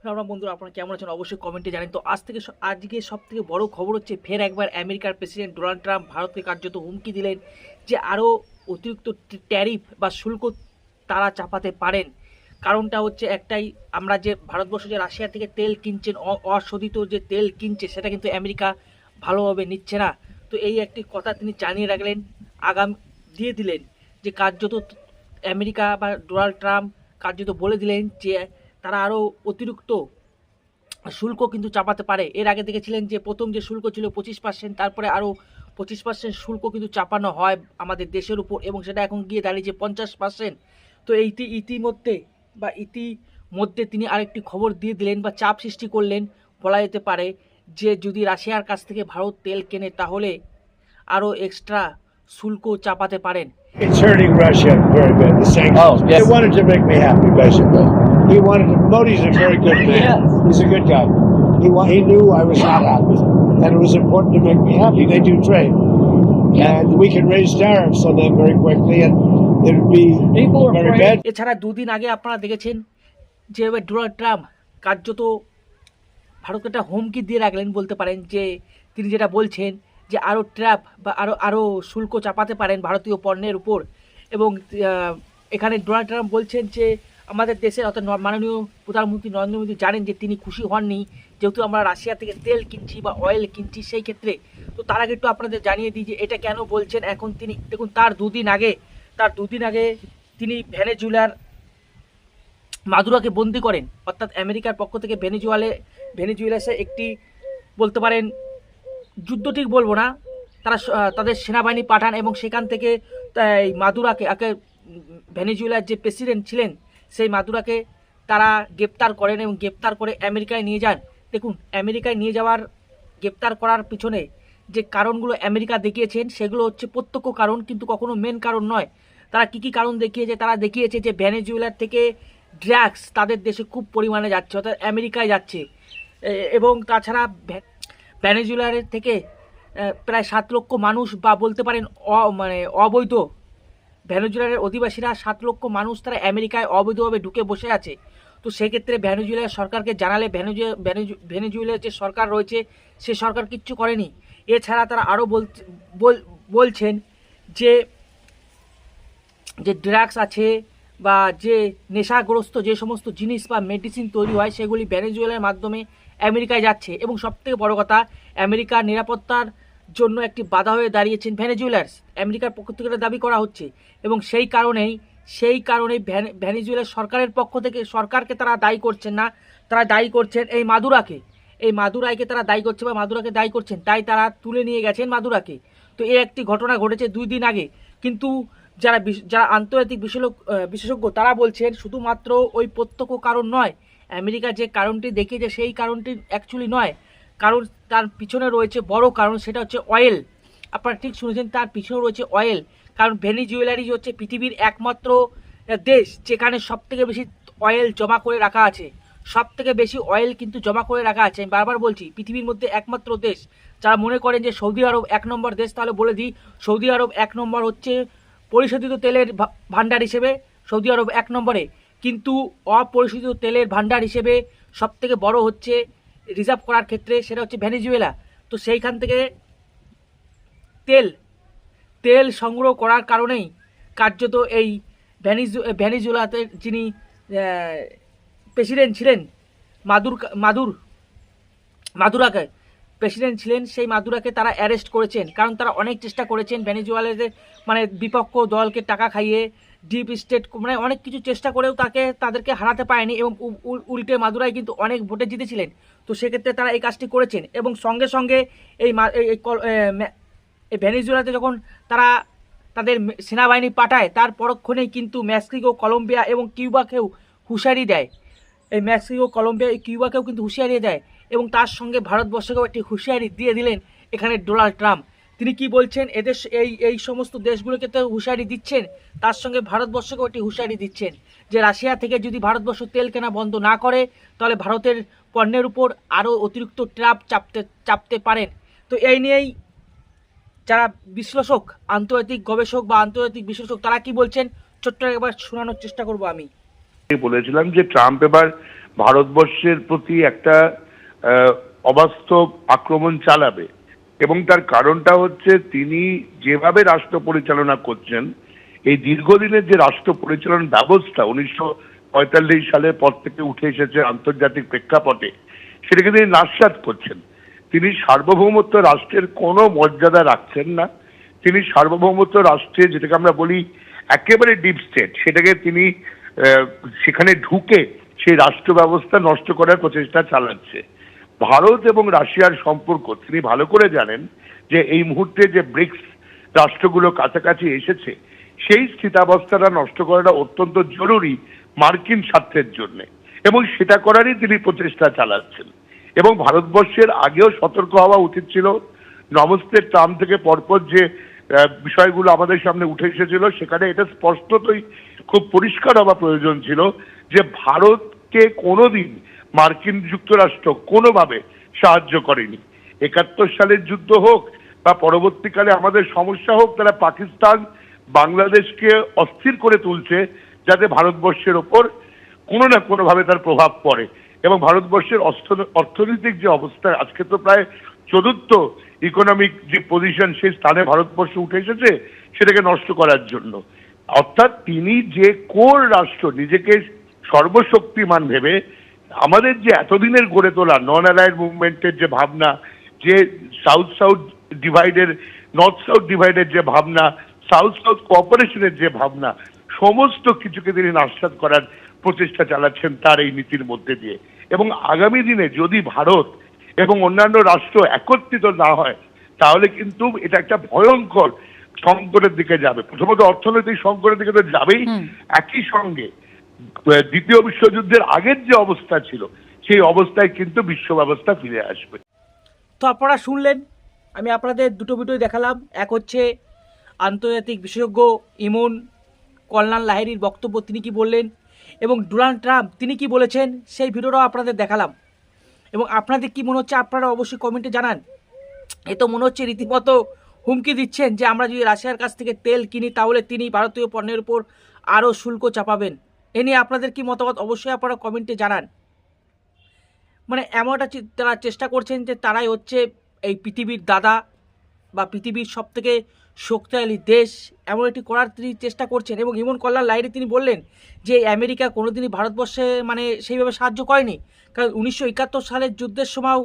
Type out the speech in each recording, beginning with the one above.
আমরা বন্ধুরা আপনারা কেমন আছেন অবশ্যই কমেন্টে জানেন। তো আজকে সব থেকে বড় খবর হচ্ছে ফের একবার আমেরিকার প্রেসিডেন্ট ডোনাল্ড ট্রাম্প ভারতকে কার্যত হুমকি দিলেন যে আরও অতিরিক্ত ট্যারিফ বা শুল্ক তারা চাপাতে পারেন। কারণটা হচ্ছে একটাই, আমরা যে ভারতবর্ষ যে রাশিয়া থেকে তেল কিনছেন, অশোধিত যে তেল কিনছে সেটা কিন্তু আমেরিকা ভালোভাবে নিচ্ছে না। তো এই একটি কথা তিনি জানিয়ে রাখলেন, আগাম দিয়ে দিলেন যে কার্যত আমেরিকা বা ডোনাল্ড ট্রাম্প কার্যত বলে দিলেন যে তারা আরও অতিরিক্ত শুল্ক কিন্তু চাপাতে পারে। এর আগে দেখেছিলেন যে প্রথম যে শুল্ক ছিল 25%, তারপরে আরও 25% শুল্ক কিন্তু চাপানো হয় আমাদের দেশের উপর, এবং সেটা এখন গিয়ে দাঁড়িয়েছে 50%। তো ইতিমধ্যে তিনি আরেকটি খবর দিয়ে দিলেন বা চাপ সৃষ্টি করলেন বলা যেতে পারে, যে যদি রাশিয়ার কাছ থেকে ভারত তেল কেনে তাহলে আরও এক্সট্রা শুল্ক চাপাতে পারেন। It's hurting Russia very bad, the sanctions. Oh, yes. They wanted to make me happy, basically. Modi's a very good man. Yes. He's a good guy. He knew I was not happy, and it was important to make me happy. They do trade. Yeah. And we can raise tariffs on them very quickly, and it would be People are very afraid. bad. এছাড়া দুদিন আগে আপনারা দেখেছেন যে Donald Trump কার্যত ভারতকে একটা হুমকি দিয়ে রাখলেন বলতে পারেন, যে তিনি যেটা বলছেন যে আরও ট্র্যাপ বা আরও শুল্ক চাপাতে পারেন ভারতীয় পণ্যের উপর। এবং এখানে ডোনাল্ড ট্রাম্প বলছেন যে আমাদের দেশের অর্থাৎ মাননীয় প্রধানমন্ত্রী নরেন্দ্র মোদী জানেন যে তিনি খুশি হননি, যেহেতু আমরা রাশিয়া থেকে তেল কিনছি বা অয়েল কিনছি সেই ক্ষেত্রে। তো তার আগে একটু আপনাদের জানিয়ে দিই যে এটা কেন বলছেন। এখন তিনি দেখুন, তার দুদিন আগে তিনি ভেনেজুয়েলার মাদুরাকে বন্দি করেন, অর্থাৎ আমেরিকার পক্ষ থেকে ভেনেজুয়েলাসে একটি বলতে পারেন যুদ্ধ ঠিক বলবো না, তারা তাদের সেনাবাহিনী পাঠান এবং সেখান থেকে এই মাদুরাকে ভেনেজুয়েলার যে প্রেসিডেন্ট ছিলেন সেই মাদুরাকে তারা গ্রেপ্তার করেন এবং গ্রেপ্তার করে আমেরিকায় নিয়ে যান। দেখুন, আমেরিকায় নিয়ে যাওয়ার গ্রেপ্তার করার পিছনে যে কারণগুলো আমেরিকা দেখিয়েছেন সেগুলো হচ্ছে প্রত্যক্ষ কারণ, কিন্তু কখনো মেন কারণ নয়। তারা কী কারণ দেখিয়েছে? তারা দেখিয়েছে যে ভেনেজুয়েলার থেকে ড্রাগস তাদের দেশে খুব পরিমাণে যাচ্ছে, অর্থাৎ আমেরিকায় যাচ্ছে। এবং তাছাড়া ভেনেজুয়েলার থেকে প্রায় 7 লক্ষ মানুষ, বা বলতে পারেন অবৈধ ভেনেজুয়েলার অধিবাসীরা 7 লক্ষ মানুষ তারা আমেরিকায় অবৈধভাবে ঢুকে বসে আছে। তো সেক্ষেত্রে ভেনেজুয়েলার সরকারকে জানালে ভেনেজুয়েলার যে সরকার রয়েছে সে সরকার কিচ্ছু করেনি। এছাড়া তারা আরও বলছেন যে ড্রাগস আছে বা যে নেশাগ্রস্ত যে সমস্ত জিনিস বা মেডিসিন তৈরি হয় সেগুলি ভেনেজুয়েলার মাধ্যমে আমেরিকায় যাচ্ছে। এবং সবথেকে বড় কথা, আমেরিকার নিরাপত্তার জন্য একটি বাধা হয়ে দাঁড়িয়েছেন ভেনেজুয়েলার্স, আমেরিকার পক্ষ থেকে দাবি করা হচ্ছে। এবং সেই কারণেই ভেনেজুয়েলার সরকারের পক্ষ থেকে সরকারকে তারা দায়ী করছেন না, তারা দায়ী করছেন এই মাদুরাইকে তারা দায়ী করছে বা মাদুরাকে দায়ী করছেন, তাই তারা তুলে নিয়ে গেছেন মাদুরাকে। তো এই একটি ঘটনা ঘটেছে 2 দিন আগে। কিন্তু যারা আন্তর্জাতিক বিশেষজ্ঞ তারা বলছেন শুধুমাত্র ওই প্রত্যক্ষ কারণ নয়, আমেরিকা যে কারণটি দেখিয়েছে সেই কারণটি অ্যাকচুয়ালি নয়, কারণ তার পিছনে রয়েছে বড় কারণ, সেটা হচ্ছে অয়েল। আপনারা ঠিক শুনেছেন, তার পিছনে রয়েছে অয়েল। কারণ ভেনেজুয়েলারই হচ্ছে পৃথিবীর একমাত্র দেশ যেখানে সবথেকে বেশি অয়েল জমা করে রাখা আছে, সবথেকে বেশি অয়েল কিন্তু জমা করে রাখা আছে। আমি বারবার বলছি, পৃথিবীর মধ্যে একমাত্র দেশ। যারা মনে করেন যে সৌদি আরব 1 নম্বর দেশ, তাহলে বলে দিই, সৌদি আরব 1 নম্বর হচ্ছে পরিশোধিত তেলের ভাণ্ডার হিসেবে সৌদি আরব 1 নম্বরে, কিন্তু অপরিশোধিত তেলের ভাণ্ডার হিসেবে সবথেকে বড় হচ্ছে রিজার্ভ করার ক্ষেত্রে সেটা হচ্ছে ভেনেজুয়েলা। তো সেইখান থেকে তেল সংগ্রহ করার কারণেই কার্যত এই ভেনেজুয়েলাতে যিনি প্রেসিডেন্ট ছিলেন মাদুরাকে প্রেসিডেন্ট ছিলেন, সেই মাদুরাকে তারা অ্যারেস্ট করেছেন। কারণ তারা অনেক চেষ্টা করেছেন ভেনেজুয়েলাতে বিপক্ষ দলকে টাকা খাইয়ে, ডিপ স্টেট অনেক কিছু চেষ্টা করেও তাদেরকে হারাতে পারেনি, এবং উল্টে মাদুরাই কিন্তু অনেক ভোটে জিতেছিলেন। তো সেক্ষেত্রে তারা এই কাজটি করেছেন। এবং সঙ্গে সঙ্গে এই ভেনেজুয়েলাতে যখন তারা তাদের সেনাবাহিনী পাঠায়, তার পরক্ষণেই কিন্তু মেক্সিকো, কলম্বিয়া এবং কিউবাকেও হুঁশিয়ারি দেয়। এই মেক্সিকো, কলম্বিয়া, কিউবাকেও কিন্তু হুঁশিয়ারি দেয়, এবং তার সঙ্গে ভারতবর্ষকেও একটি হুঁশিয়ারি দিয়ে দিলেন এখানে ডোনাল্ড ট্রাম্প। তিনি কি বলছেন, এদের এই সমস্ত দেশগুলোকে তো হুঁশিয়ারি দিচ্ছেন, তার সঙ্গে ভারতবর্ষকেও একটি হুঁশিয়ারি দিচ্ছেন যে রাশিয়া থেকে যদি ভারতবর্ষ তেল কেনা বন্ধ না করে তাহলে ভারতের পণ্যের উপর আরও অতিরিক্ত ট্যারিফ চাপতে পারেন। তো এই নিয়েই যারা বিশ্লেষক, আন্তর্জাতিক গবেষক বা আন্তর্জাতিক বিশ্লেষক, তারা কি বলছেন ছোট্ট একবার শোনানোর চেষ্টা করব আমি। বলেছিলাম যে ট্রাম্প এবার ভারতবর্ষের প্রতি একটা অবাস্তব আক্রমণ চালাবে। এবং তার কারণটা হচ্ছে তিনি যেভাবে রাষ্ট্র পরিচালনা করছেন, এই দীর্ঘদিনের যে রাষ্ট্র পরিচালনা ব্যবস্থা 1945 সালের পর থেকে উঠে এসেছে আন্তর্জাতিক প্রেক্ষাপটে, সেটাকে তিনি নাস্যাৎ করছেন। তিনি সার্বভৌমত্ব রাষ্ট্রের কোনো মর্যাদা রাখছেন না। তিনি সার্বভৌমত্ব রাষ্ট্রে, যেটাকে আমরা বলি একেবারে ডিপ স্টেট, সেটাকে তিনি সেখানে ঢুকে সেই রাষ্ট্র ব্যবস্থা নষ্ট করার প্রচেষ্টা চালাচ্ছে। ভারত এবং রাশিয়ার সম্পর্ক তিনি ভালো করে জানেন যে এই মুহূর্তে যে ব্রিক্স রাষ্ট্রগুলো কাছাকাছি এসেছে, সেই স্থিতাবস্থাটা নষ্ট করাটা অত্যন্ত জরুরি মার্কিন স্বার্থের জন্য, এবং সেটা করারই তিনি প্রচেষ্টা চালাচ্ছেন। এবং ভারতবর্ষের আগেও সতর্ক হওয়া উচিত ছিল। নমস্তে ট্রাম্প থেকে পরপর যে বিষয়গুলো আমাদের সামনে উঠে এসেছিল, সেখানে এটা স্পষ্টতই খুব পরিষ্কার হওয়া প্রয়োজন ছিল যে ভারতকে কোনোদিন মার্কিন যুক্তরাষ্ট্র কোনোভাবে সাহায্য করেনি। 71 সালের যুদ্ধ হোক বা পরবর্তীকালে আমাদের সমস্যা হোক, তারা পাকিস্তান বাংলাদেশকে অস্থির করে তুলছে যাতে ভারতবর্ষের ওপর কোনো না কোনোভাবে তার প্রভাব পড়ে। এবং ভারতবর্ষের অর্থনৈতিক যে অবস্থা, আজকে তো প্রায় 4র্থ ইকোনমিক যে পজিশন, সেই স্থানে ভারতবর্ষ উঠে এসেছে সেটাকে নষ্ট করার জন্য। অর্থাৎ তিনি যে কোর রাষ্ট্র, নিজেকে সর্বশক্তিমান ভেবে আমাদের যে এতদিনের গড়ে তোলা নন অ্যালায়েড মুভমেন্টের যে ভাবনা, যে সাউথ সাউথ ডিভাইডের, নর্থ সাউথ ডিভাইডের যে ভাবনা, সাউথ সাউথ কোঅপারেশনের যে ভাবনা, সমস্ত কিছুকে তিনি নাস্যাৎ করার প্রচেষ্টা চালাচ্ছেন তার এই নীতির মধ্যে দিয়ে। এবং আগামী দিনে যদি ভারত এবং অন্যান্য রাষ্ট্র একত্রিত না হয়, তাহলে কিন্তু এটা একটা ভয়ঙ্কর সংকটের দিকে যাবে। প্রথমত অর্থনৈতিক সংকটের দিকে তো যাবেই, একই সঙ্গে দ্বিতীয় বিশ্বযুদ্ধের আগের যে অবস্থা ছিল, সেই অবস্থায় কিন্তু বিশ্ব ব্যবস্থা ফিরে আসবে। তো আপনারা শুনলেন, আমি আপনাদের দুটো ভিডিও দেখালাম। এক হচ্ছে আন্তর্জাতিক বিশেষজ্ঞ ইমন কল্যাণ লাহিড়ীর বক্তব্য, তিনি কি বললেন, এবং ডোনাল্ড ট্রাম্প তিনি কি বলেছেন, সেই ভিডিওটাও আপনাদের দেখালাম। এবং আপনাদের কি মনে হচ্ছে আপনারা অবশ্যই কমেন্টে জানান। এ তো মনে হচ্ছে রীতিমতো হুমকি দিচ্ছেন যে আমরা যদি রাশিয়ার কাছ থেকে তেল কিনি তাহলে তিনি ভারতীয় পণ্যের উপর আরও শুল্ক চাপাবেন। এ নিয়ে আপনাদের কি মতামত অবশ্যই আপনারা কমেন্টে জানান। মানে এমন একটা তারা চেষ্টা করছেন যে তারাই হচ্ছে এই পৃথিবীর দাদা বা পৃথিবীর সবথেকে শক্তিশালী দেশ, এমন একটি করার তিনি চেষ্টা করছেন। এবং ইমন কল্যাণ লাহিড়ী তিনি বললেন যে আমেরিকা কোনোদিনই ভারতবর্ষে মানে সেইভাবে সাহায্য করেনি, কারণ 1971 সালের যুদ্ধের সময়ও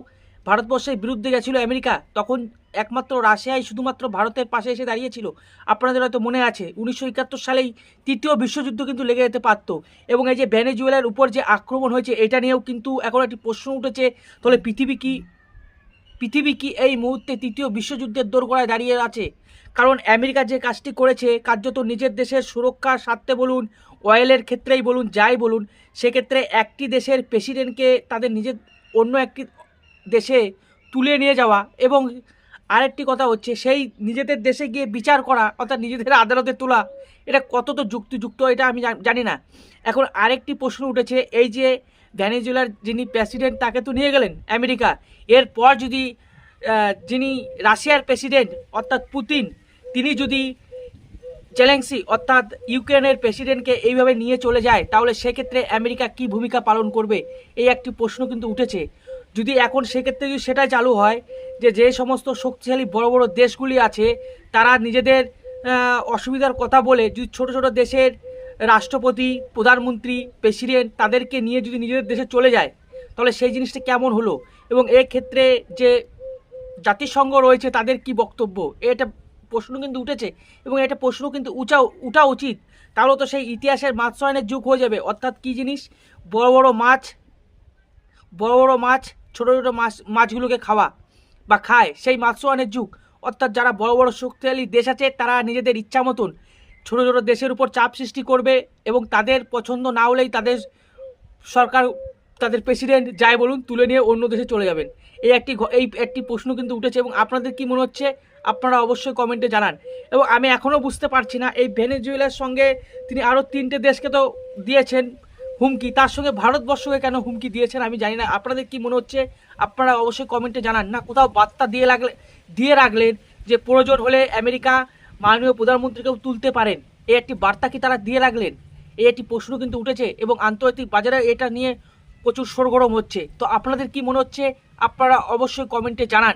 ভারতবর্ষের বিরুদ্ধে গেছিল আমেরিকা, তখন একমাত্র রাশিয়াই শুধুমাত্র ভারতের পাশে এসে দাঁড়িয়েছিল। আপনাদের হয়তো মনে আছে 1971 সালেই তৃতীয় বিশ্বযুদ্ধ কিন্তু লেগে যেতে পারত। এবং এই যে ভেনেজুয়েলার উপর যে আক্রমণ হয়েছে, এটা নিয়েও কিন্তু এখন একটি প্রশ্ন উঠেছে, তাহলে পৃথিবী কি এই মুহূর্তে তৃতীয় বিশ্বযুদ্ধের দোরগোড়ায় দাঁড়িয়ে আছে? কারণ আমেরিকা যে কাজটি করেছে, কার্যত নিজের দেশের সুরক্ষার স্বার্থে বলুন, অয়েলের ক্ষেত্রেই বলুন, যাই বলুন, সেক্ষেত্রে একটি দেশের প্রেসিডেন্টকে তাদের নিজের অন্য একটি দেশে তুলে নিয়ে যাওয়া, এবং আরেকটি কথা হচ্ছে সেই নিজেদের দেশে গিয়ে বিচার করা, অর্থাৎ নিজেদের আদালতে তোলা, এটা কত তো যুক্তিযুক্ত এটা আমি জানি না। এখন আরেকটি প্রশ্ন উঠেছে, এই যে ভেনেজুয়েলার যিনি প্রেসিডেন্ট তাকে তো নিয়ে গেলেন আমেরিকা, এরপর যদি যিনি রাশিয়ার প্রেসিডেন্ট অর্থাৎ পুতিন, তিনি যদি জেলেনস্কি অর্থাৎ ইউক্রেনের প্রেসিডেন্টকে এইভাবে নিয়ে চলে যায়, তাহলে সেক্ষেত্রে আমেরিকা কি ভূমিকা পালন করবে, এই একটি প্রশ্ন কিন্তু উঠেছে। যদি এখন সেক্ষেত্রে যদি সেটাই চালু হয় যে সমস্ত শক্তিশালী বড় বড় দেশগুলি আছে, তারা নিজেদের অসুবিধার কথা বলে যদি ছোট ছোট দেশের রাষ্ট্রপতি, প্রধানমন্ত্রী, প্রেসিডেন্ট তাদেরকে নিয়ে যদি নিজেদের দেশে চলে যায়, তাহলে সেই জিনিসটা কেমন হলো? এবং এক্ষেত্রে যে জাতিসংঘ রয়েছে তাদের কি বক্তব্য, এটা প্রশ্ন কিন্তু উঠেছে। এবং এটা প্রশ্ন কিন্তু উঠা উচিত, তাহলে তো সেই ইতিহাসের মাৎস্যায়নের যুগ হয়ে যাবে। অর্থাৎ কি জিনিস, বড় বড় মাছ ছোট ছোট মাছগুলোকে খাওয়া বা খায়, সেই মাৎস্যায়নের যুগ। অর্থাৎ যারা বড় বড় শক্তিশালী দেশ আছে, তারা নিজেদের ইচ্ছা মতন ছোট ছোট দেশের উপর চাপ সৃষ্টি করবে, এবং তাদের পছন্দ না হলেই তাদের সরকার, তাদের প্রেসিডেন্ট যাই বলুন তুলে নিয়ে অন্য দেশে চলে যাবেন। এই একটি প্রশ্ন কিন্তু উঠেছে। এবং আপনাদের কি মনে হচ্ছে আপনারা অবশ্যই কমেন্টে জানান। এবং আমি এখনও বুঝতে পারছি না, এই ভেনেজুয়েলার সঙ্গে তিনি আরও 3টে দেশকে তো দিয়েছেন হুমকি, তার সঙ্গে ভারতবর্ষকে কেন হুমকি দিয়েছেন আমি জানি না। আপনাদের কি মনে হচ্ছে আপনারা অবশ্যই কমেন্টে জানান। না কোথাও বার্তা দিয়ে রাখলেন যে প্রয়োজন হলে আমেরিকা মাননীয় প্রধানমন্ত্রীকেও তুলতে পারেন, এই একটি বার্তা কি তারা দিয়ে রাখলেন? এই একটি প্রশ্ন কিন্তু উঠেছে। এবং আন্তর্জাতিক বাজারে এটা নিয়ে প্রচুর সরগরম হচ্ছে। তো আপনাদের কি মনে হচ্ছে আপনারা অবশ্যই কমেন্টে জানান।